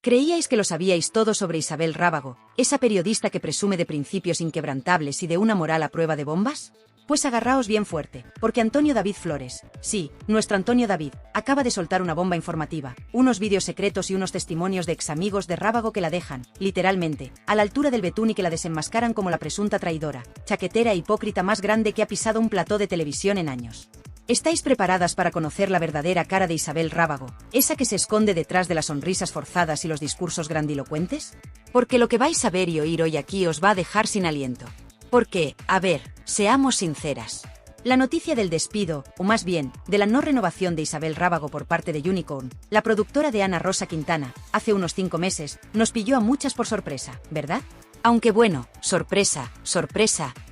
¿Creíais que lo sabíais todo sobre Isabel Rábago, esa periodista que presume de principios inquebrantables y de una moral a prueba de bombas? Pues agarraos bien fuerte, porque Antonio David Flores, sí, nuestro Antonio David, acaba de soltar una bomba informativa, unos vídeos secretos y unos testimonios de examigos de Rábago que la dejan, literalmente, a la altura del betún y que la desenmascaran como la presunta traidora, chaquetera e hipócrita más grande que ha pisado un plató de televisión en años. ¿Estáis preparadas para conocer la verdadera cara de Isabel Rábago, esa que se esconde detrás de las sonrisas forzadas y los discursos grandilocuentes? Porque lo que vais a ver y oír hoy aquí os va a dejar sin aliento. Porque, a ver, seamos sinceras. La noticia del despido, o más bien, de la no renovación de Isabel Rábago por parte de Unicorn, la productora de Ana Rosa Quintana, hace unos 5 meses, nos pilló a muchas por sorpresa, ¿verdad? Aunque bueno, sorpresa,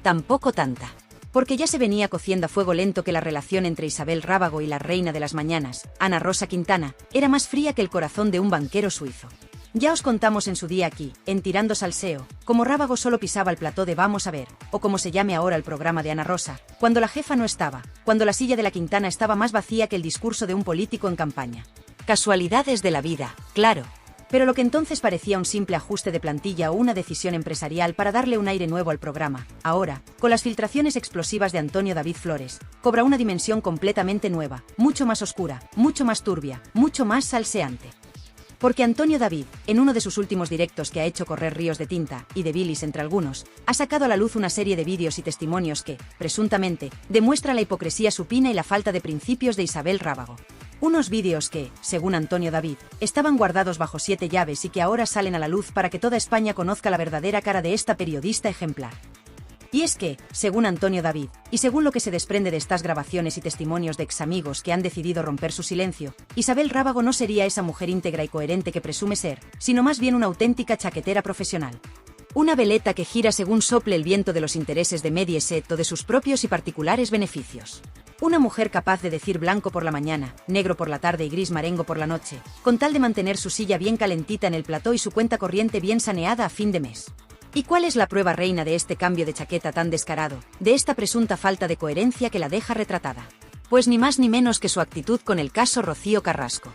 tampoco tanta. Porque ya se venía cociendo a fuego lento que la relación entre Isabel Rábago y la reina de las mañanas, Ana Rosa Quintana, era más fría que el corazón de un banquero suizo. Ya os contamos en su día aquí, en Tirando Salseo, como Rábago solo pisaba el plató de Vamos a ver, o como se llame ahora el programa de Ana Rosa, cuando la jefa no estaba, cuando la silla de la Quintana estaba más vacía que el discurso de un político en campaña. Casualidades de la vida, claro. Pero lo que entonces parecía un simple ajuste de plantilla o una decisión empresarial para darle un aire nuevo al programa, ahora, con las filtraciones explosivas de Antonio David Flores, cobra una dimensión completamente nueva, mucho más oscura, mucho más turbia, mucho más salseante. Porque Antonio David, en uno de sus últimos directos que ha hecho correr ríos de tinta, y de bilis entre algunos, ha sacado a la luz una serie de vídeos y testimonios que, presuntamente, demuestra la hipocresía supina y la falta de principios de Isabel Rábago. Unos vídeos que, según Antonio David, estaban guardados bajo 7 llaves y que ahora salen a la luz para que toda España conozca la verdadera cara de esta periodista ejemplar. Y es que, según Antonio David, y según lo que se desprende de estas grabaciones y testimonios de examigos que han decidido romper su silencio, Isabel Rábago no sería esa mujer íntegra y coherente que presume ser, sino más bien una auténtica chaquetera profesional. Una veleta que gira según sople el viento de los intereses de Mediaset o de sus propios y particulares beneficios. Una mujer capaz de decir blanco por la mañana, negro por la tarde y gris marengo por la noche, con tal de mantener su silla bien calentita en el plató y su cuenta corriente bien saneada a fin de mes. ¿Y cuál es la prueba reina de este cambio de chaqueta tan descarado, de esta presunta falta de coherencia que la deja retratada? Pues ni más ni menos que su actitud con el caso Rocío Carrasco.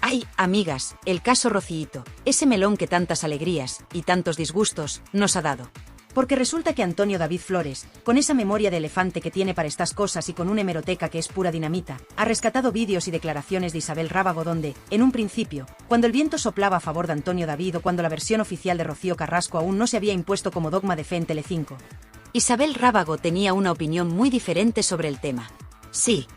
¡Ay, amigas, el caso Rociito, ese melón que tantas alegrías y tantos disgustos nos ha dado! Porque resulta que Antonio David Flores, con esa memoria de elefante que tiene para estas cosas y con una hemeroteca que es pura dinamita, ha rescatado vídeos y declaraciones de Isabel Rábago donde, en un principio, cuando el viento soplaba a favor de Antonio David o cuando la versión oficial de Rocío Carrasco aún no se había impuesto como dogma de fe en Telecinco, Isabel Rábago tenía una opinión muy diferente sobre el tema. Sí,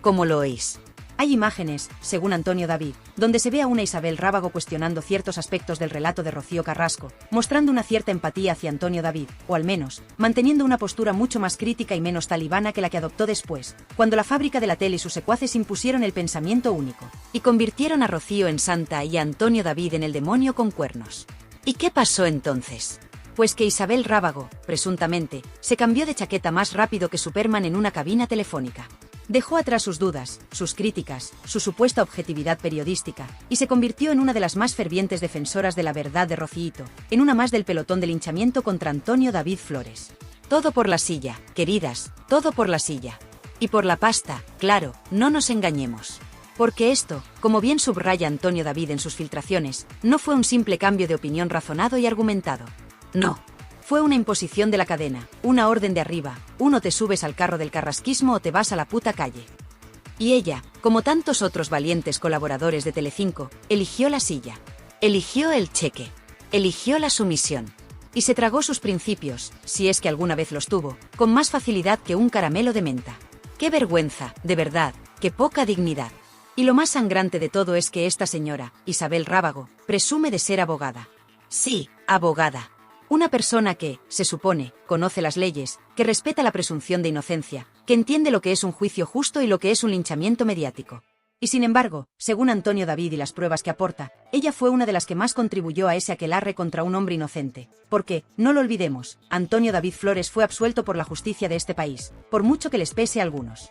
como lo oís. Hay imágenes, según Antonio David, donde se ve a una Isabel Rábago cuestionando ciertos aspectos del relato de Rocío Carrasco, mostrando una cierta empatía hacia Antonio David, o al menos, manteniendo una postura mucho más crítica y menos talibana que la que adoptó después, cuando la fábrica de la tele y sus secuaces impusieron el pensamiento único, y convirtieron a Rocío en santa y a Antonio David en el demonio con cuernos. ¿Y qué pasó entonces? Pues que Isabel Rábago, presuntamente, se cambió de chaqueta más rápido que Superman en una cabina telefónica. Dejó atrás sus dudas, sus críticas, su supuesta objetividad periodística, y se convirtió en una de las más fervientes defensoras de la verdad de Rociito, en una más del pelotón de linchamiento contra Antonio David Flores. Todo por la silla, queridas, todo por la silla. Y por la pasta, claro, no nos engañemos. Porque esto, como bien subraya Antonio David en sus filtraciones, no fue un simple cambio de opinión razonado y argumentado. No. Fue una imposición de la cadena, una orden de arriba, uno te subes al carro del carrasquismo o te vas a la puta calle. Y ella, como tantos otros valientes colaboradores de Telecinco, eligió la silla, eligió el cheque, eligió la sumisión. Y se tragó sus principios, si es que alguna vez los tuvo, con más facilidad que un caramelo de menta. ¡Qué vergüenza, de verdad, qué poca dignidad! Y lo más sangrante de todo es que esta señora, Isabel Rábago, presume de ser abogada. Sí, abogada. Una persona que, se supone, conoce las leyes, que respeta la presunción de inocencia, que entiende lo que es un juicio justo y lo que es un linchamiento mediático. Y sin embargo, según Antonio David y las pruebas que aporta, ella fue una de las que más contribuyó a ese aquelarre contra un hombre inocente. Porque, no lo olvidemos, Antonio David Flores fue absuelto por la justicia de este país, por mucho que les pese a algunos.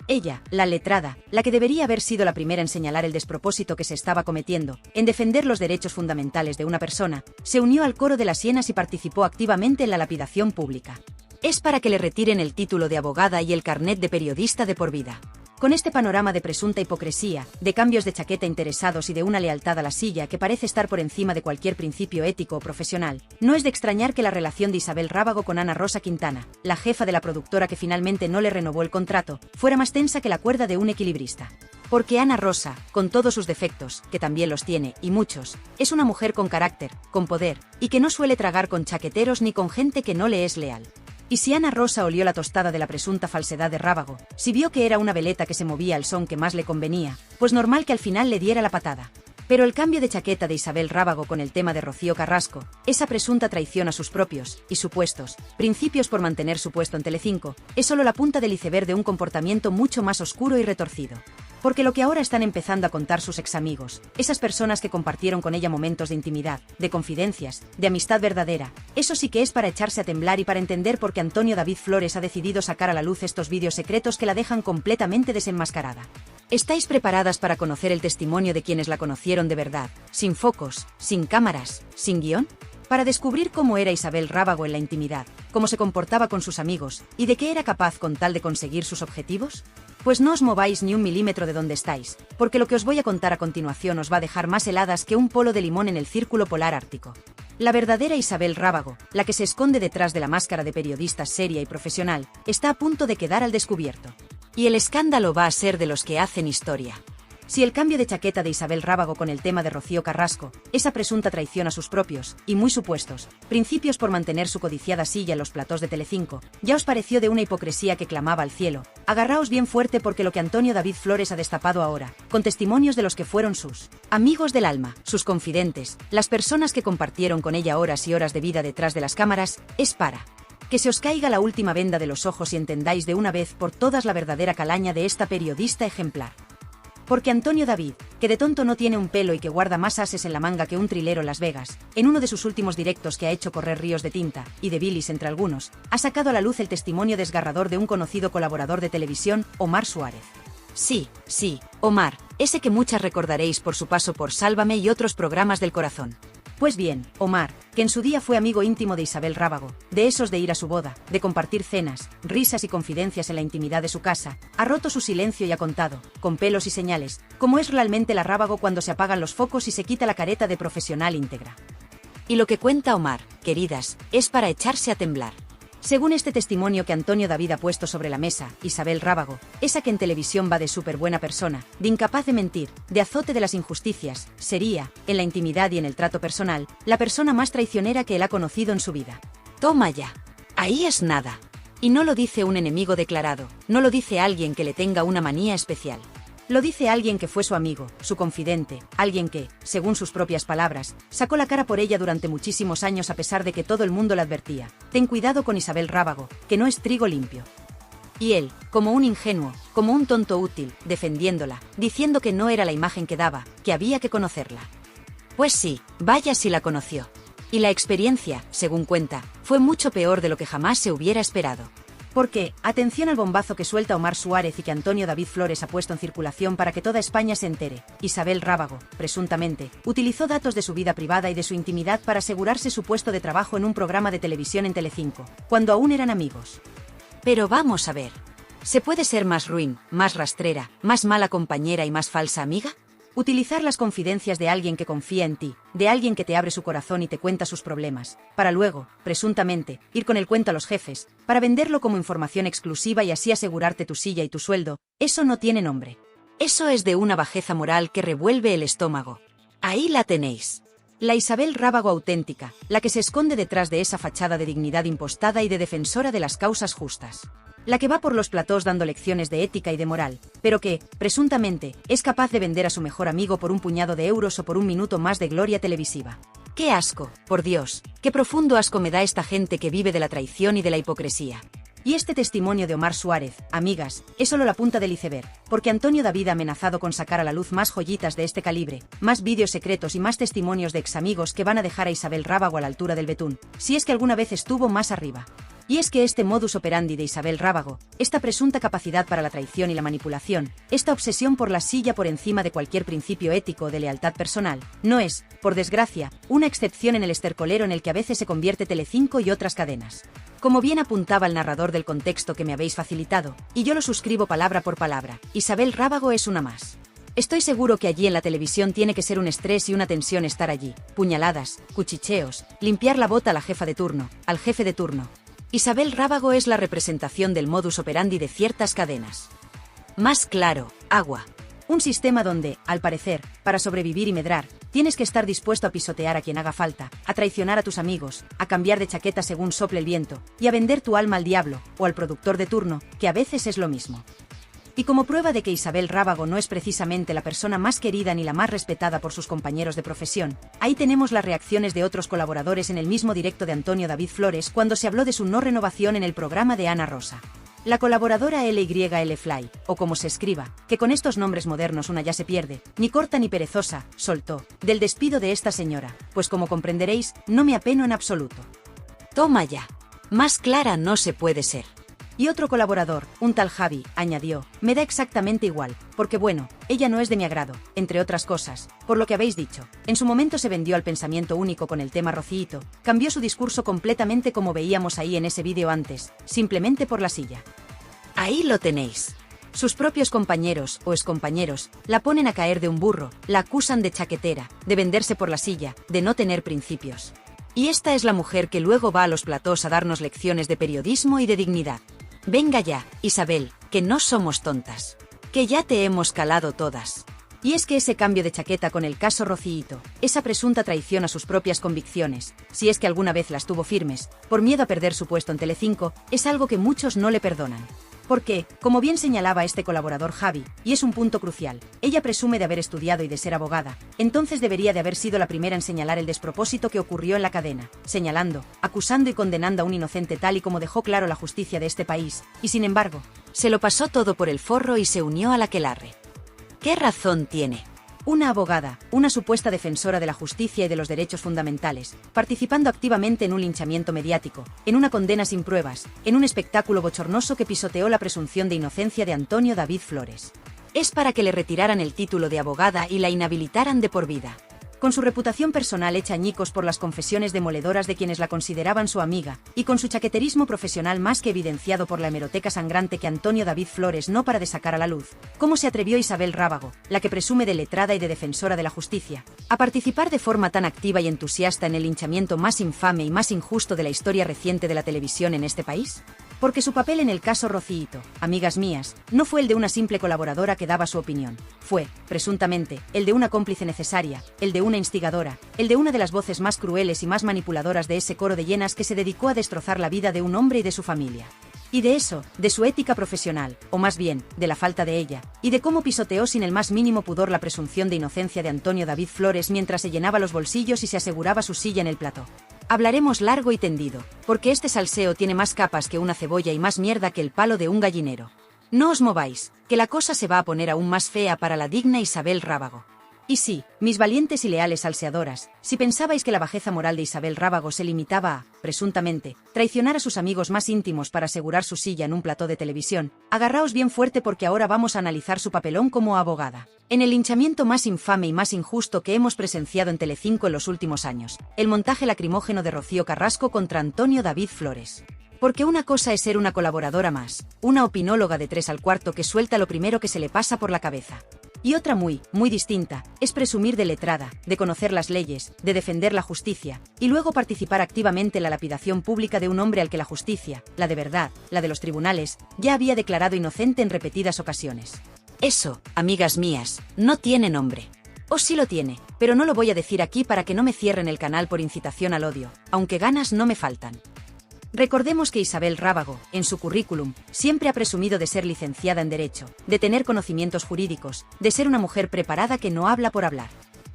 Ella, la letrada, la que debería haber sido la primera en señalar el despropósito que se estaba cometiendo, en defender los derechos fundamentales de una persona, se unió al coro de las hienas y participó activamente en la lapidación pública. Es para que le retiren el título de abogada y el carnet de periodista de por vida. Con este panorama de presunta hipocresía, de cambios de chaqueta interesados y de una lealtad a la silla que parece estar por encima de cualquier principio ético o profesional, no es de extrañar que la relación de Isabel Rábago con Ana Rosa Quintana, la jefa de la productora que finalmente no le renovó el contrato, fuera más tensa que la cuerda de un equilibrista. Porque Ana Rosa, con todos sus defectos, que también los tiene, y muchos, es una mujer con carácter, con poder, y que no suele tragar con chaqueteros ni con gente que no le es leal. Y si Ana Rosa olió la tostada de la presunta falsedad de Rábago, si vio que era una veleta que se movía al son que más le convenía, pues normal que al final le diera la patada. Pero el cambio de chaqueta de Isabel Rábago con el tema de Rocío Carrasco, esa presunta traición a sus propios, y supuestos, principios por mantener su puesto en Telecinco, es solo la punta del iceberg de un comportamiento mucho más oscuro y retorcido. Porque lo que ahora están empezando a contar sus examigos, esas personas que compartieron con ella momentos de intimidad, de confidencias, de amistad verdadera, eso sí que es para echarse a temblar y para entender por qué Antonio David Flores ha decidido sacar a la luz estos vídeos secretos que la dejan completamente desenmascarada. ¿Estáis preparadas para conocer el testimonio de quienes la conocieron de verdad, sin focos, sin cámaras, sin guión? Para descubrir cómo era Isabel Rábago en la intimidad, cómo se comportaba con sus amigos, y de qué era capaz con tal de conseguir sus objetivos. Pues no os mováis ni un milímetro de donde estáis, porque lo que os voy a contar a continuación os va a dejar más heladas que un polo de limón en el círculo polar ártico. La verdadera Isabel Rábago, la que se esconde detrás de la máscara de periodista seria y profesional, está a punto de quedar al descubierto. Y el escándalo va a ser de los que hacen historia. Si el cambio de chaqueta de Isabel Rábago con el tema de Rocío Carrasco, esa presunta traición a sus propios, y muy supuestos, principios por mantener su codiciada silla en los platós de Telecinco, ya os pareció de una hipocresía que clamaba al cielo, agarraos bien fuerte porque lo que Antonio David Flores ha destapado ahora, con testimonios de los que fueron sus amigos del alma, sus confidentes, las personas que compartieron con ella horas y horas de vida detrás de las cámaras, es para que se os caiga la última venda de los ojos y entendáis de una vez por todas la verdadera calaña de esta periodista ejemplar. Porque Antonio David, que de tonto no tiene un pelo y que guarda más ases en la manga que un trilero en Las Vegas, en uno de sus últimos directos que ha hecho correr ríos de tinta, y de bilis entre algunos, ha sacado a la luz el testimonio desgarrador de un conocido colaborador de televisión, Omar Suárez. Sí, Omar, ese que muchas recordaréis por su paso por Sálvame y otros programas del corazón. Pues bien, Omar, que en su día fue amigo íntimo de Isabel Rábago, de esos de ir a su boda, de compartir cenas, risas y confidencias en la intimidad de su casa, ha roto su silencio y ha contado, con pelos y señales, cómo es realmente la Rábago cuando se apagan los focos y se quita la careta de profesional íntegra. Y lo que cuenta Omar, queridas, es para echarse a temblar. Según este testimonio que Antonio David ha puesto sobre la mesa, Isabel Rábago, esa que en televisión va de súper buena persona, de incapaz de mentir, de azote de las injusticias, sería, en la intimidad y en el trato personal, la persona más traicionera que él ha conocido en su vida. Toma ya. Ahí es nada. Y no lo dice un enemigo declarado, no lo dice alguien que le tenga una manía especial. Lo dice alguien que fue su amigo, su confidente, alguien que, según sus propias palabras, sacó la cara por ella durante muchísimos años a pesar de que todo el mundo le advertía. Ten cuidado con Isabel Rábago, que no es trigo limpio. Y él, como un ingenuo, como un tonto útil, defendiéndola, diciendo que no era la imagen que daba, que había que conocerla. Pues sí, vaya si la conoció. Y la experiencia, según cuenta, fue mucho peor de lo que jamás se hubiera esperado. Porque, atención al bombazo que suelta Omar Suárez y que Antonio David Flores ha puesto en circulación para que toda España se entere, Isabel Rábago, presuntamente, utilizó datos de su vida privada y de su intimidad para asegurarse su puesto de trabajo en un programa de televisión en Telecinco, cuando aún eran amigos. Pero vamos a ver, ¿se puede ser más ruin, más rastrera, más mala compañera y más falsa amiga? Utilizar las confidencias de alguien que confía en ti, de alguien que te abre su corazón y te cuenta sus problemas, para luego, presuntamente, ir con el cuento a los jefes, para venderlo como información exclusiva y así asegurarte tu silla y tu sueldo, eso no tiene nombre. Eso es de una bajeza moral que revuelve el estómago. Ahí la tenéis. La Isabel Rábago auténtica, la que se esconde detrás de esa fachada de dignidad impostada y de defensora de las causas justas. La que va por los platós dando lecciones de ética y de moral, pero que, presuntamente, es capaz de vender a su mejor amigo por un puñado de euros o por un minuto más de gloria televisiva. ¡Qué asco, por Dios! ¡Qué profundo asco me da esta gente que vive de la traición y de la hipocresía! Y este testimonio de Omar Suárez, amigas, es solo la punta del iceberg, porque Antonio David ha amenazado con sacar a la luz más joyitas de este calibre, más vídeos secretos y más testimonios de examigos que van a dejar a Isabel Rábago a la altura del betún, si es que alguna vez estuvo más arriba. Y es que este modus operandi de Isabel Rábago, esta presunta capacidad para la traición y la manipulación, esta obsesión por la silla por encima de cualquier principio ético o de lealtad personal, no es, por desgracia, una excepción en el estercolero en el que a veces se convierte Telecinco y otras cadenas. Como bien apuntaba el narrador del contexto que me habéis facilitado, y yo lo suscribo palabra por palabra, Isabel Rábago es una más. Estoy seguro que allí en la televisión tiene que ser un estrés y una tensión estar allí, puñaladas, cuchicheos, limpiar la bota a la jefa de turno, al jefe de turno. Isabel Rábago es la representación del modus operandi de ciertas cadenas. Más claro, agua. Un sistema donde, al parecer, para sobrevivir y medrar, tienes que estar dispuesto a pisotear a quien haga falta, a traicionar a tus amigos, a cambiar de chaqueta según sople el viento, y a vender tu alma al diablo, o al productor de turno, que a veces es lo mismo. Y como prueba de que Isabel Rábago no es precisamente la persona más querida ni la más respetada por sus compañeros de profesión, ahí tenemos las reacciones de otros colaboradores en el mismo directo de Antonio David Flores cuando se habló de su no renovación en el programa de Ana Rosa. La colaboradora LYL Fly, o como se escriba, que con estos nombres modernos una ya se pierde, ni corta ni perezosa, soltó, del despido de esta señora, pues como comprenderéis, no me apeno en absoluto. Toma ya. Más clara no se puede ser. Y otro colaborador, un tal Javi, añadió, me da exactamente igual, porque bueno, ella no es de mi agrado, entre otras cosas, por lo que habéis dicho. En su momento se vendió al pensamiento único con el tema Rocíito, cambió su discurso completamente como veíamos ahí en ese vídeo antes, simplemente por la silla. Ahí lo tenéis. Sus propios compañeros o excompañeros la ponen a caer de un burro, la acusan de chaquetera, de venderse por la silla, de no tener principios. Y esta es la mujer que luego va a los platós a darnos lecciones de periodismo y de dignidad. Venga ya, Isabel, que no somos tontas. Que ya te hemos calado todas. Y es que ese cambio de chaqueta con el caso Rocíito, esa presunta traición a sus propias convicciones, si es que alguna vez las tuvo firmes, por miedo a perder su puesto en Telecinco, es algo que muchos no le perdonan. Porque, como bien señalaba este colaborador Javi, y es un punto crucial, ella presume de haber estudiado y de ser abogada, entonces debería de haber sido la primera en señalar el despropósito que ocurrió en la cadena, señalando, acusando y condenando a un inocente tal y como dejó claro la justicia de este país, y sin embargo, se lo pasó todo por el forro y se unió a la aquelarre. ¿Qué razón tiene? Una abogada, una supuesta defensora de la justicia y de los derechos fundamentales, participando activamente en un linchamiento mediático, en una condena sin pruebas, en un espectáculo bochornoso que pisoteó la presunción de inocencia de Antonio David Flores. Es para que le retiraran el título de abogada y la inhabilitaran de por vida. Con su reputación personal hecha añicos por las confesiones demoledoras de quienes la consideraban su amiga, y con su chaqueterismo profesional más que evidenciado por la hemeroteca sangrante que Antonio David Flores no para de sacar a la luz, ¿cómo se atrevió Isabel Rábago, la que presume de letrada y de defensora de la justicia, a participar de forma tan activa y entusiasta en el linchamiento más infame y más injusto de la historia reciente de la televisión en este país? Porque su papel en el caso Rocíito, amigas mías, no fue el de una simple colaboradora que daba su opinión. Fue, presuntamente, el de una cómplice necesaria, el de una instigadora, el de una de las voces más crueles y más manipuladoras de ese coro de hienas que se dedicó a destrozar la vida de un hombre y de su familia. Y de eso, de su ética profesional, o más bien, de la falta de ella, y de cómo pisoteó sin el más mínimo pudor la presunción de inocencia de Antonio David Flores mientras se llenaba los bolsillos y se aseguraba su silla en el plató. Hablaremos largo y tendido, porque este salseo tiene más capas que una cebolla y más mierda que el palo de un gallinero. No os mováis, que la cosa se va a poner aún más fea para la digna Isabel Rábago. Y sí, mis valientes y leales salseadoras, si pensabais que la bajeza moral de Isabel Rábago se limitaba a, presuntamente, traicionar a sus amigos más íntimos para asegurar su silla en un plató de televisión, agarraos bien fuerte porque ahora vamos a analizar su papelón como abogada. En el linchamiento más infame y más injusto que hemos presenciado en Telecinco en los últimos años, el montaje lacrimógeno de Rocío Carrasco contra Antonio David Flores. Porque una cosa es ser una colaboradora más, una opinóloga de 3 al cuarto que suelta lo primero que se le pasa por la cabeza. Y otra muy distinta, es presumir de letrada, de conocer las leyes, de defender la justicia, y luego participar activamente en la lapidación pública de un hombre al que la justicia, la de verdad, la de los tribunales, ya había declarado inocente en repetidas ocasiones. Eso, amigas mías, no tiene nombre. O sí lo tiene, pero no lo voy a decir aquí para que no me cierren el canal por incitación al odio, aunque ganas no me faltan. Recordemos que Isabel Rábago, en su currículum, siempre ha presumido de ser licenciada en Derecho, de tener conocimientos jurídicos, de ser una mujer preparada que no habla por hablar.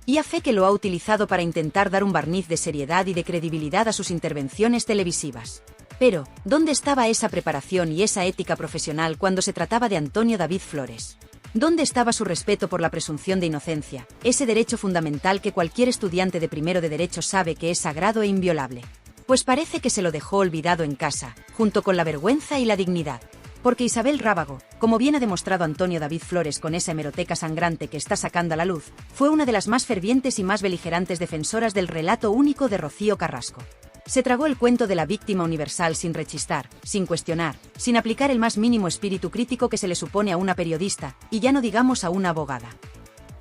Y a fe que lo ha utilizado para intentar dar un barniz de seriedad y de credibilidad a sus intervenciones televisivas. Pero, ¿dónde estaba esa preparación y esa ética profesional cuando se trataba de Antonio David Flores? ¿Dónde estaba su respeto por la presunción de inocencia, ese derecho fundamental que cualquier estudiante de primero de Derecho sabe que es sagrado e inviolable? Pues parece que se lo dejó olvidado en casa, junto con la vergüenza y la dignidad. Porque Isabel Rábago, como bien ha demostrado Antonio David Flores con esa hemeroteca sangrante que está sacando a la luz, fue una de las más fervientes y más beligerantes defensoras del relato único de Rocío Carrasco. Se tragó el cuento de la víctima universal sin rechistar, sin cuestionar, sin aplicar el más mínimo espíritu crítico que se le supone a una periodista, y ya no digamos a una abogada.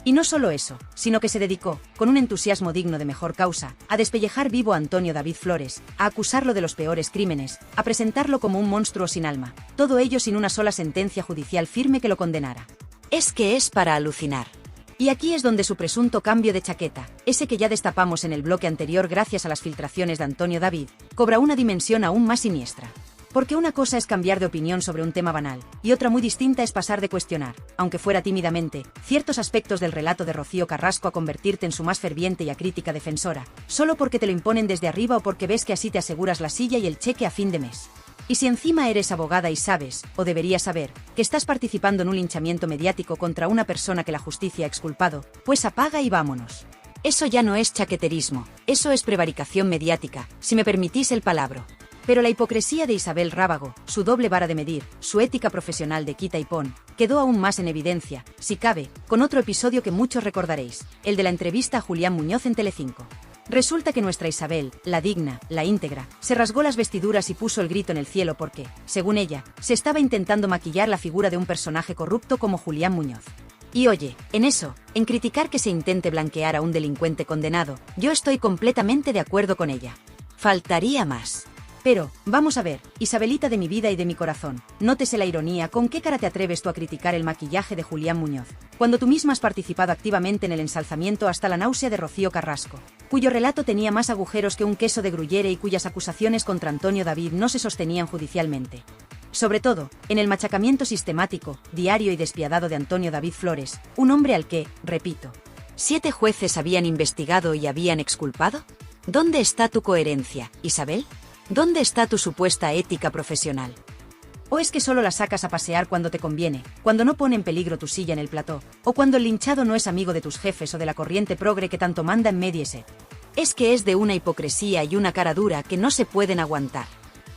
Y no solo eso, sino que se dedicó, con un entusiasmo digno de mejor causa, a despellejar vivo a Antonio David Flores, a acusarlo de los peores crímenes, a presentarlo como un monstruo sin alma, todo ello sin una sola sentencia judicial firme que lo condenara. Es que es para alucinar. Y aquí es donde su presunto cambio de chaqueta, ese que ya destapamos en el bloque anterior gracias a las filtraciones de Antonio David, cobra una dimensión aún más siniestra. Porque una cosa es cambiar de opinión sobre un tema banal, y otra muy distinta es pasar de cuestionar, aunque fuera tímidamente, ciertos aspectos del relato de Rocío Carrasco a convertirte en su más ferviente y acrítica defensora, solo porque te lo imponen desde arriba o porque ves que así te aseguras la silla y el cheque a fin de mes. Y si encima eres abogada y sabes, o deberías saber, que estás participando en un linchamiento mediático contra una persona que la justicia ha exculpado, pues apaga y vámonos. Eso ya no es chaqueterismo, eso es prevaricación mediática, si me permitís el palabro. Pero la hipocresía de Isabel Rábago, su doble vara de medir, su ética profesional de quita y pon, quedó aún más en evidencia, si cabe, con otro episodio que muchos recordaréis, el de la entrevista a Julián Muñoz en Telecinco. Resulta que nuestra Isabel, la digna, la íntegra, se rasgó las vestiduras y puso el grito en el cielo porque, según ella, se estaba intentando maquillar la figura de un personaje corrupto como Julián Muñoz. Y oye, en eso, en criticar que se intente blanquear a un delincuente condenado, yo estoy completamente de acuerdo con ella. Faltaría más. Pero, vamos a ver, Isabelita de mi vida y de mi corazón, nótese la ironía, ¿con qué cara te atreves tú a criticar el maquillaje de Julián Muñoz, cuando tú misma has participado activamente en el ensalzamiento hasta la náusea de Rocío Carrasco, cuyo relato tenía más agujeros que un queso de gruyere y cuyas acusaciones contra Antonio David no se sostenían judicialmente? Sobre todo, en el machacamiento sistemático, diario y despiadado de Antonio David Flores, un hombre al que, repito, 7 jueces habían investigado y habían exculpado. ¿Dónde está tu coherencia, Isabel? ¿Dónde está tu supuesta ética profesional? ¿O es que solo la sacas a pasear cuando te conviene, cuando no pone en peligro tu silla en el plató, o cuando el linchado no es amigo de tus jefes o de la corriente progre que tanto manda en Mediaset? Es que es de una hipocresía y una cara dura que no se pueden aguantar.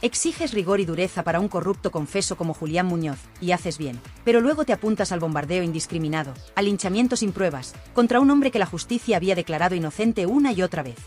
Exiges rigor y dureza para un corrupto confeso como Julián Muñoz, y haces bien, pero luego te apuntas al bombardeo indiscriminado, al linchamiento sin pruebas, contra un hombre que la justicia había declarado inocente una y otra vez.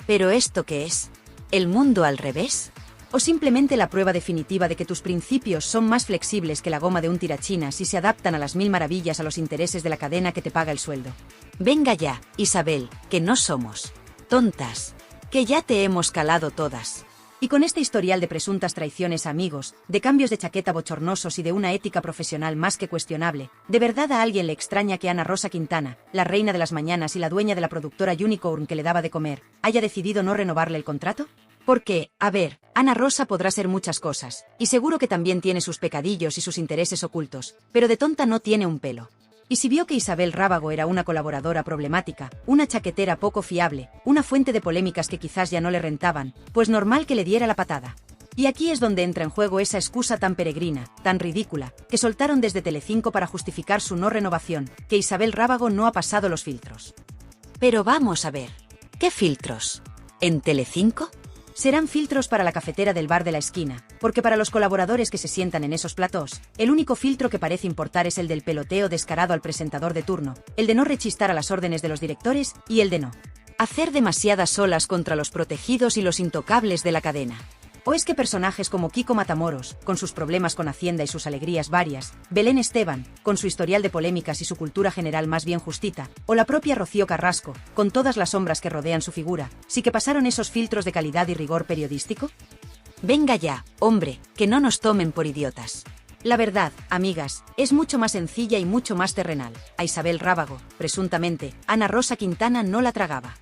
¿Pero esto qué es? ¿El mundo al revés? ¿O simplemente la prueba definitiva de que tus principios son más flexibles que la goma de un tirachinas y se adaptan a las mil maravillas a los intereses de la cadena que te paga el sueldo? Venga ya, Isabel, que no somos tontas, que ya te hemos calado todas. Y con este historial de presuntas traiciones a amigos, de cambios de chaqueta bochornosos y de una ética profesional más que cuestionable, ¿de verdad a alguien le extraña que Ana Rosa Quintana, la reina de las mañanas y la dueña de la productora Unicorn que le daba de comer, haya decidido no renovarle el contrato? Porque, a ver, Ana Rosa podrá ser muchas cosas, y seguro que también tiene sus pecadillos y sus intereses ocultos, pero de tonta no tiene un pelo. Y si vio que Isabel Rábago era una colaboradora problemática, una chaquetera poco fiable, una fuente de polémicas que quizás ya no le rentaban, pues normal que le diera la patada. Y aquí es donde entra en juego esa excusa tan peregrina, tan ridícula, que soltaron desde Telecinco para justificar su no renovación, que Isabel Rábago no ha pasado los filtros. Pero vamos a ver, ¿qué filtros? ¿En Telecinco? Serán filtros para la cafetera del bar de la esquina, porque para los colaboradores que se sientan en esos platós, el único filtro que parece importar es el del peloteo descarado al presentador de turno, el de no rechistar a las órdenes de los directores y el de no hacer demasiadas olas contra los protegidos y los intocables de la cadena. ¿O es que personajes como Kiko Matamoros, con sus problemas con Hacienda y sus alegrías varias, Belén Esteban, con su historial de polémicas y su cultura general más bien justita, o la propia Rocío Carrasco, con todas las sombras que rodean su figura, sí que pasaron esos filtros de calidad y rigor periodístico? Venga ya, hombre, que no nos tomen por idiotas. La verdad, amigas, es mucho más sencilla y mucho más terrenal. A Isabel Rábago, presuntamente, Ana Rosa Quintana no la tragaba.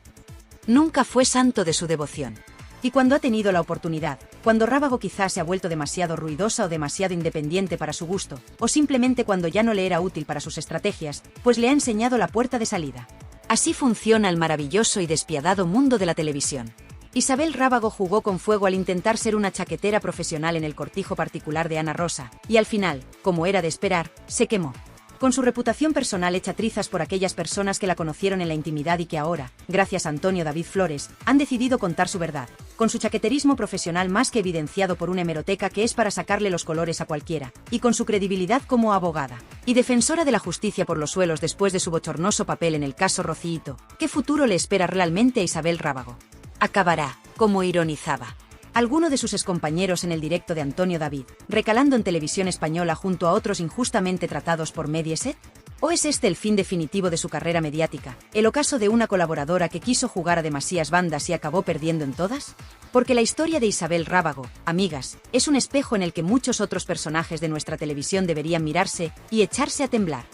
Nunca fue santo de su devoción. Y cuando ha tenido la oportunidad, cuando Rábago quizás se ha vuelto demasiado ruidosa o demasiado independiente para su gusto, o simplemente cuando ya no le era útil para sus estrategias, pues le ha enseñado la puerta de salida. Así funciona el maravilloso y despiadado mundo de la televisión. Isabel Rábago jugó con fuego al intentar ser una chaquetera profesional en el cortijo particular de Ana Rosa, y al final, como era de esperar, se quemó. Con su reputación personal hecha trizas por aquellas personas que la conocieron en la intimidad y que ahora, gracias a Antonio David Flores, han decidido contar su verdad, con su chaqueterismo profesional más que evidenciado por una hemeroteca que es para sacarle los colores a cualquiera, y con su credibilidad como abogada y defensora de la justicia por los suelos después de su bochornoso papel en el caso Rocíito, ¿qué futuro le espera realmente a Isabel Rábago? Acabará, Cómo ironizaba. Alguno de sus excompañeros en el directo de Antonio David, recalando en televisión española junto a otros injustamente tratados por Mediaset? ¿O es este el fin definitivo de su carrera mediática, el ocaso de una colaboradora que quiso jugar a demasiadas bandas y acabó perdiendo en todas? Porque la historia de Isabel Rábago, amigas, es un espejo en el que muchos otros personajes de nuestra televisión deberían mirarse y echarse a temblar.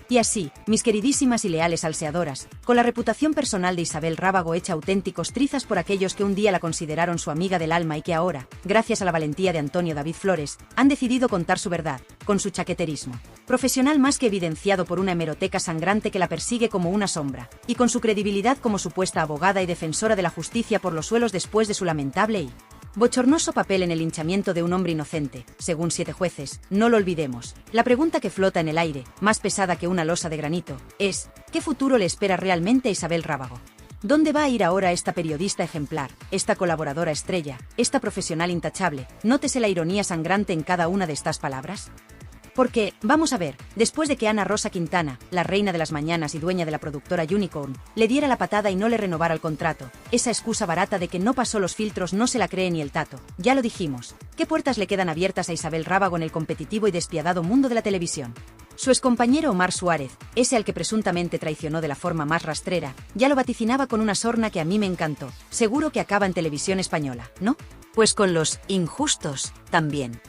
Y así, mis queridísimas y leales salseadoras, con la reputación personal de Isabel Rábago hecha auténticos trizas por aquellos que un día la consideraron su amiga del alma y que ahora, gracias a la valentía de Antonio David Flores, han decidido contar su verdad, con su chaqueterismo profesional más que evidenciado por una hemeroteca sangrante que la persigue como una sombra, y con su credibilidad como supuesta abogada y defensora de la justicia por los suelos después de su lamentable y bochornoso papel en el linchamiento de un hombre inocente, según 7 jueces, no lo olvidemos. La pregunta que flota en el aire, más pesada que una losa de granito, es, ¿qué futuro le espera realmente a Isabel Rábago? ¿Dónde va a ir ahora esta periodista ejemplar, esta colaboradora estrella, esta profesional intachable? Nótese la ironía sangrante en cada una de estas palabras. Porque, vamos a ver, después de que Ana Rosa Quintana, la reina de las mañanas y dueña de la productora Unicorn, le diera la patada y no le renovara el contrato, esa excusa barata de que no pasó los filtros no se la cree ni el tato, ya lo dijimos. ¿Qué puertas le quedan abiertas a Isabel Rábago en el competitivo y despiadado mundo de la televisión? Su excompañero Omar Suárez, ese al que presuntamente traicionó de la forma más rastrera, ya lo vaticinaba con una sorna que a mí me encantó. Seguro que acaba en televisión española, ¿no? Pues con los injustos, también.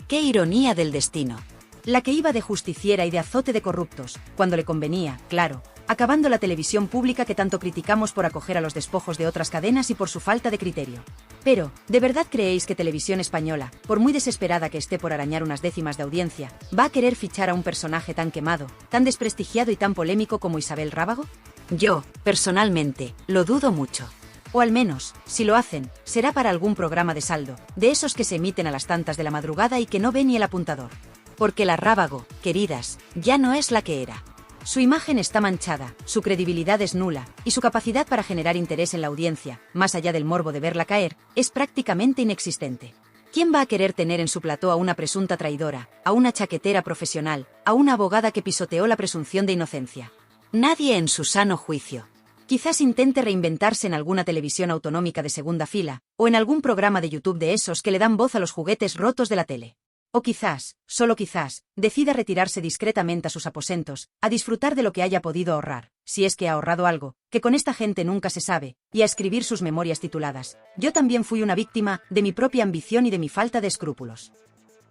¡Qué ironía del destino! La que iba de justiciera y de azote de corruptos, cuando le convenía, claro, acabando la televisión pública que tanto criticamos por acoger a los despojos de otras cadenas y por su falta de criterio. Pero, ¿de verdad creéis que Televisión Española, por muy desesperada que esté por arañar unas décimas de audiencia, va a querer fichar a un personaje tan quemado, tan desprestigiado y tan polémico como Isabel Rábago? Yo, personalmente, lo dudo mucho. O al menos, si lo hacen, será para algún programa de saldo, de esos que se emiten a las tantas de la madrugada y que no ve ni el apuntador. Porque la Rábago, queridas, ya no es la que era. Su imagen está manchada, su credibilidad es nula, y su capacidad para generar interés en la audiencia, más allá del morbo de verla caer, es prácticamente inexistente. ¿Quién va a querer tener en su plató a una presunta traidora, a una chaquetera profesional, a una abogada que pisoteó la presunción de inocencia? Nadie en su sano juicio. Quizás intente reinventarse en alguna televisión autonómica de segunda fila, o en algún programa de YouTube de esos que le dan voz a los juguetes rotos de la tele. O quizás, solo quizás, decida retirarse discretamente a sus aposentos, a disfrutar de lo que haya podido ahorrar, si es que ha ahorrado algo, que con esta gente nunca se sabe, y a escribir sus memorias tituladas: Yo también fui una víctima de mi propia ambición y de mi falta de escrúpulos.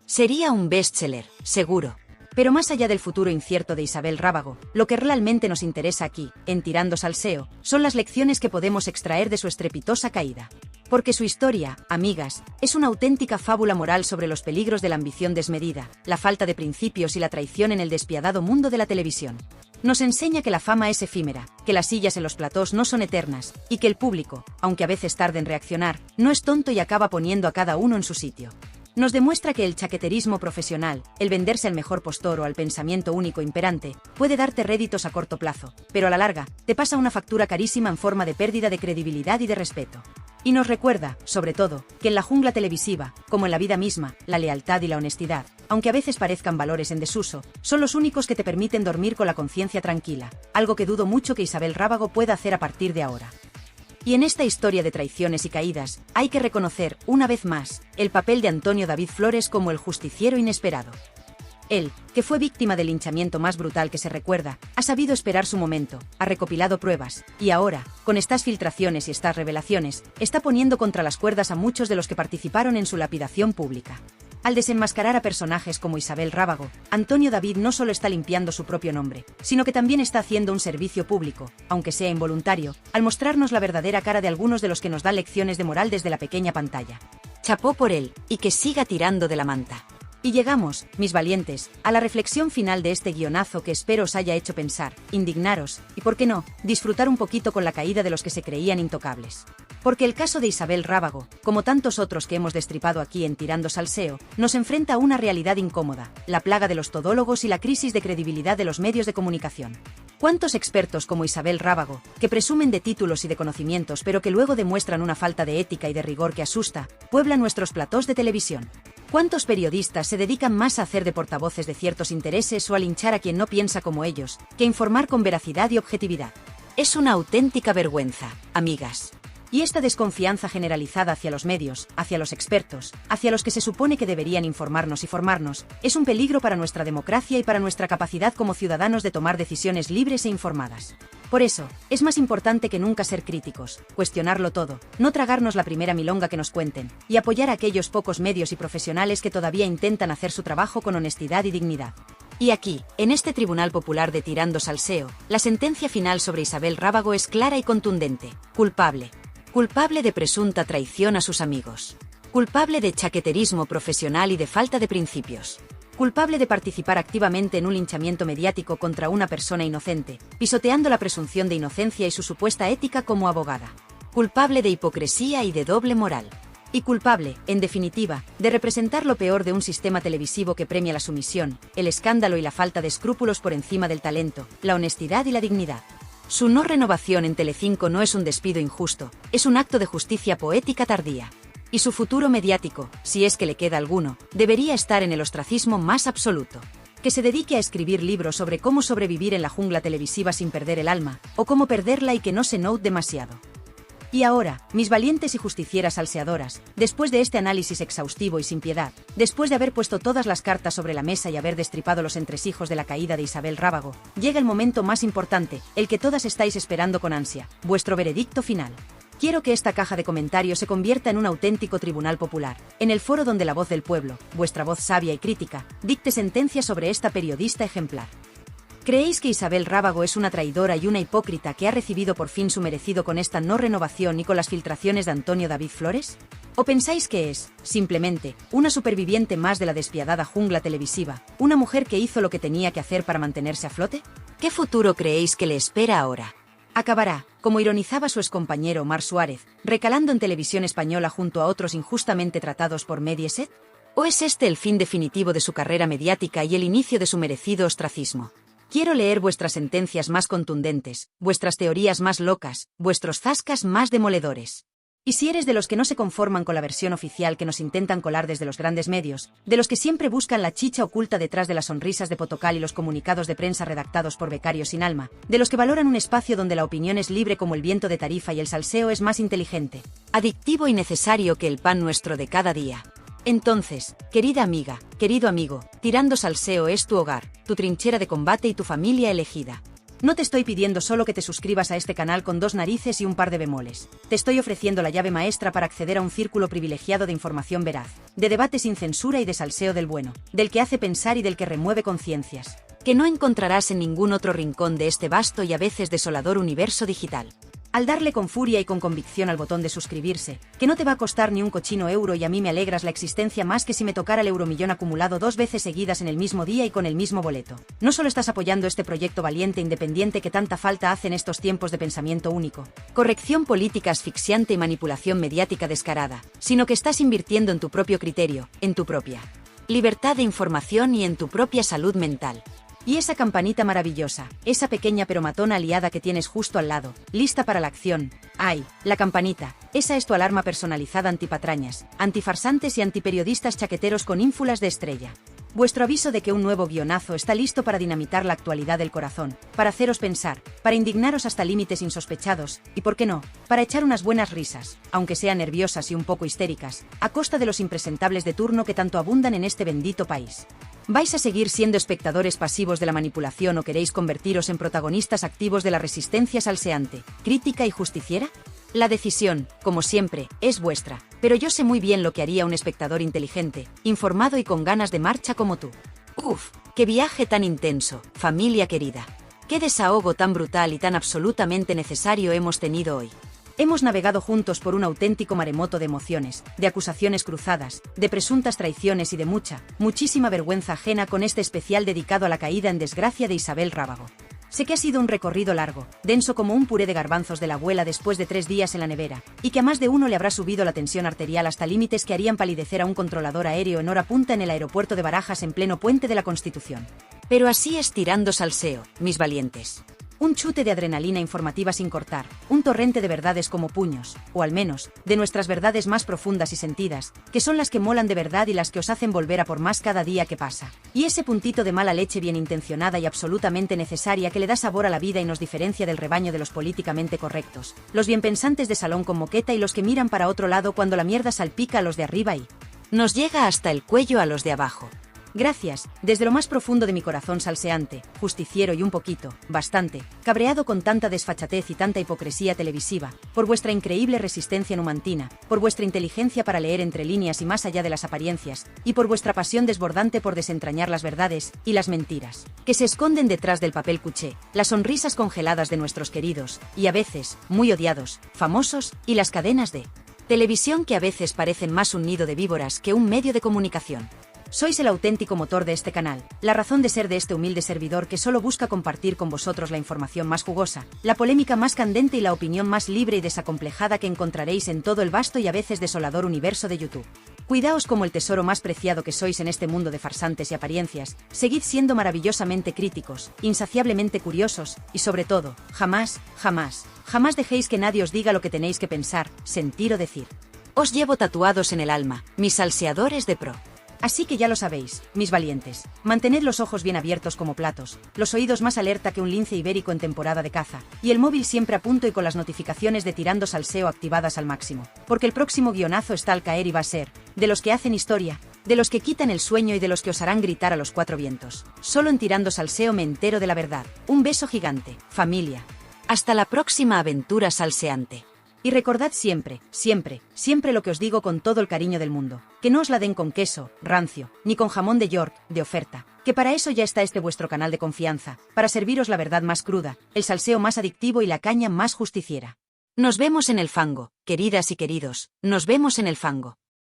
Sería un bestseller, seguro. Pero más allá del futuro incierto de Isabel Rábago, lo que realmente nos interesa aquí, en Tirando Salseo, son las lecciones que podemos extraer de su estrepitosa caída. Porque su historia, amigas, es una auténtica fábula moral sobre los peligros de la ambición desmedida, la falta de principios y la traición en el despiadado mundo de la televisión. Nos enseña que la fama es efímera, que las sillas en los platós no son eternas, y que el público, aunque a veces tarde en reaccionar, no es tonto y acaba poniendo a cada uno en su sitio. Nos demuestra que el chaqueterismo profesional, el venderse al mejor postor o al pensamiento único imperante, puede darte réditos a corto plazo, pero a la larga, te pasa una factura carísima en forma de pérdida de credibilidad y de respeto. Y nos recuerda, sobre todo, que en la jungla televisiva, como en la vida misma, la lealtad y la honestidad, aunque a veces parezcan valores en desuso, son los únicos que te permiten dormir con la conciencia tranquila, algo que dudo mucho que Isabel Rábago pueda hacer a partir de ahora. Y en esta historia de traiciones y caídas, hay que reconocer, una vez más, el papel de Antonio David Flores como el justiciero inesperado. Él, que fue víctima del linchamiento más brutal que se recuerda, ha sabido esperar su momento, ha recopilado pruebas, y ahora, con estas filtraciones y estas revelaciones, está poniendo contra las cuerdas a muchos de los que participaron en su lapidación pública. Al desenmascarar a personajes como Isabel Rábago, Antonio David no solo está limpiando su propio nombre, sino que también está haciendo un servicio público, aunque sea involuntario, al mostrarnos la verdadera cara de algunos de los que nos dan lecciones de moral desde la pequeña pantalla. Chapó por él, y que siga tirando de la manta. Y llegamos, mis valientes, a la reflexión final de este guionazo que espero os haya hecho pensar, indignaros, y por qué no, disfrutar un poquito con la caída de los que se creían intocables. Porque el caso de Isabel Rábago, como tantos otros que hemos destripado aquí en Tirando Salseo, nos enfrenta a una realidad incómoda, la plaga de los todólogos y la crisis de credibilidad de los medios de comunicación. ¿Cuántos expertos como Isabel Rábago, que presumen de títulos y de conocimientos pero que luego demuestran una falta de ética y de rigor que asusta, pueblan nuestros platós de televisión? ¿Cuántos periodistas se dedican más a hacer de portavoces de ciertos intereses o a linchar a quien no piensa como ellos, que a informar con veracidad y objetividad? Es una auténtica vergüenza, amigas. Y esta desconfianza generalizada hacia los medios, hacia los expertos, hacia los que se supone que deberían informarnos y formarnos, es un peligro para nuestra democracia y para nuestra capacidad como ciudadanos de tomar decisiones libres e informadas. Por eso, es más importante que nunca ser críticos, cuestionarlo todo, no tragarnos la primera milonga que nos cuenten, y apoyar a aquellos pocos medios y profesionales que todavía intentan hacer su trabajo con honestidad y dignidad. Y aquí, en este Tribunal Popular de Tirando Salseo, la sentencia final sobre Isabel Rábago es clara y contundente: culpable. Culpable de presunta traición a sus amigos. Culpable de chaqueterismo profesional y de falta de principios. Culpable de participar activamente en un linchamiento mediático contra una persona inocente, pisoteando la presunción de inocencia y su supuesta ética como abogada. Culpable de hipocresía y de doble moral. Y culpable, en definitiva, de representar lo peor de un sistema televisivo que premia la sumisión, el escándalo y la falta de escrúpulos por encima del talento, la honestidad y la dignidad. Su no renovación en Telecinco no es un despido injusto, es un acto de justicia poética tardía. Y su futuro mediático, si es que le queda alguno, debería estar en el ostracismo más absoluto. Que se dedique a escribir libros sobre cómo sobrevivir en la jungla televisiva sin perder el alma, o cómo perderla y que no se note demasiado. Y ahora, mis valientes y justicieras salseadoras, después de este análisis exhaustivo y sin piedad, después de haber puesto todas las cartas sobre la mesa y haber destripado los entresijos de la caída de Isabel Rábago, llega el momento más importante, el que todas estáis esperando con ansia, vuestro veredicto final. Quiero que esta caja de comentarios se convierta en un auténtico tribunal popular, en el foro donde la voz del pueblo, vuestra voz sabia y crítica, dicte sentencia sobre esta periodista ejemplar. ¿Creéis que Isabel Rábago es una traidora y una hipócrita que ha recibido por fin su merecido con esta no renovación y con las filtraciones de Antonio David Flores? ¿O pensáis que es, simplemente, una superviviente más de la despiadada jungla televisiva, una mujer que hizo lo que tenía que hacer para mantenerse a flote? ¿Qué futuro creéis que le espera ahora? ¿Acabará, como ironizaba su excompañero Omar Suárez, recalando en Televisión Española junto a otros injustamente tratados por Mediaset? ¿O es este el fin definitivo de su carrera mediática y el inicio de su merecido ostracismo? Quiero leer vuestras sentencias más contundentes, vuestras teorías más locas, vuestros zascas más demoledores. Y si eres de los que no se conforman con la versión oficial que nos intentan colar desde los grandes medios, de los que siempre buscan la chicha oculta detrás de las sonrisas de Potocal y los comunicados de prensa redactados por becarios sin alma, de los que valoran un espacio donde la opinión es libre como el viento de Tarifa y el salseo es más inteligente, adictivo y necesario que el pan nuestro de cada día. Entonces, querida amiga, querido amigo, Tirando Salseo es tu hogar, tu trinchera de combate y tu familia elegida. No te estoy pidiendo solo que te suscribas a este canal con 2 narices y un par de bemoles. Te estoy ofreciendo la llave maestra para acceder a un círculo privilegiado de información veraz, de debate sin censura y de salseo del bueno, del que hace pensar y del que remueve conciencias, que no encontrarás en ningún otro rincón de este vasto y a veces desolador universo digital. Al darle con furia y con convicción al botón de suscribirse, que no te va a costar ni un cochino euro y a mí me alegras la existencia más que si me tocara el euromillón acumulado 2 veces seguidas en el mismo día y con el mismo boleto. No solo estás apoyando este proyecto valiente e independiente que tanta falta hace en estos tiempos de pensamiento único, corrección política asfixiante y manipulación mediática descarada, sino que estás invirtiendo en tu propio criterio, en tu propia libertad de información y en tu propia salud mental. Y esa campanita maravillosa, esa pequeña pero matona aliada que tienes justo al lado, lista para la acción. ¡Ay! La campanita, esa es tu alarma personalizada antipatrañas, antifarsantes y antiperiodistas chaqueteros con ínfulas de estrella. Vuestro aviso de que un nuevo guionazo está listo para dinamitar la actualidad del corazón, para haceros pensar, para indignaros hasta límites insospechados, y por qué no, para echar unas buenas risas, aunque sean nerviosas y un poco histéricas, a costa de los impresentables de turno que tanto abundan en este bendito país. ¿Vais a seguir siendo espectadores pasivos de la manipulación o queréis convertiros en protagonistas activos de la resistencia salseante, crítica y justiciera? La decisión, como siempre, es vuestra, pero yo sé muy bien lo que haría un espectador inteligente, informado y con ganas de marcha como tú. ¡Uf! ¡Qué viaje tan intenso, familia querida! ¡Qué desahogo tan brutal y tan absolutamente necesario hemos tenido hoy! Hemos navegado juntos por un auténtico maremoto de emociones, de acusaciones cruzadas, de presuntas traiciones y de muchísima vergüenza ajena con este especial dedicado a la caída en desgracia de Isabel Rábago. Sé que ha sido un recorrido largo, denso como un puré de garbanzos de la abuela después de 3 días en la nevera, y que a más de uno le habrá subido la tensión arterial hasta límites que harían palidecer a un controlador aéreo en hora punta en el aeropuerto de Barajas en pleno puente de la Constitución. Pero así es Tirando Salseo, mis valientes. Un chute de adrenalina informativa sin cortar, un torrente de verdades como puños, o al menos, de nuestras verdades más profundas y sentidas, que son las que molan de verdad y las que os hacen volver a por más cada día que pasa. Y ese puntito de mala leche bien intencionada y absolutamente necesaria que le da sabor a la vida y nos diferencia del rebaño de los políticamente correctos, los bienpensantes de salón con moqueta y los que miran para otro lado cuando la mierda salpica a los de arriba y nos llega hasta el cuello a los de abajo. Gracias, desde lo más profundo de mi corazón salseante, justiciero y un poquito, bastante, cabreado con tanta desfachatez y tanta hipocresía televisiva, por vuestra increíble resistencia numantina, por vuestra inteligencia para leer entre líneas y más allá de las apariencias, y por vuestra pasión desbordante por desentrañar las verdades y las mentiras, que se esconden detrás del papel cuché, las sonrisas congeladas de nuestros queridos, y a veces, muy odiados, famosos, y las cadenas de televisión que a veces parecen más un nido de víboras que un medio de comunicación. Sois el auténtico motor de este canal, la razón de ser de este humilde servidor que solo busca compartir con vosotros la información más jugosa, la polémica más candente y la opinión más libre y desacomplejada que encontraréis en todo el vasto y a veces desolador universo de YouTube. Cuidaos como el tesoro más preciado que sois en este mundo de farsantes y apariencias, seguid siendo maravillosamente críticos, insaciablemente curiosos, y sobre todo, jamás, jamás, jamás dejéis que nadie os diga lo que tenéis que pensar, sentir o decir. Os llevo tatuados en el alma, mis salseadores de pro. Así que ya lo sabéis, mis valientes, mantened los ojos bien abiertos como platos, los oídos más alerta que un lince ibérico en temporada de caza, y el móvil siempre a punto y con las notificaciones de Tirando Salseo activadas al máximo, porque el próximo guionazo está al caer y va a ser, de los que hacen historia, de los que quitan el sueño y de los que os harán gritar a los cuatro vientos. Solo en Tirando Salseo me entero de la verdad. Un beso gigante, familia. Hasta la próxima aventura salseante. Y recordad siempre, siempre, siempre lo que os digo con todo el cariño del mundo, que no os la den con queso, rancio, ni con jamón de York, de oferta, que para eso ya está este vuestro canal de confianza, para serviros la verdad más cruda, el salseo más adictivo y la caña más justiciera. Nos vemos en el fango, queridas y queridos, nos vemos en el fango.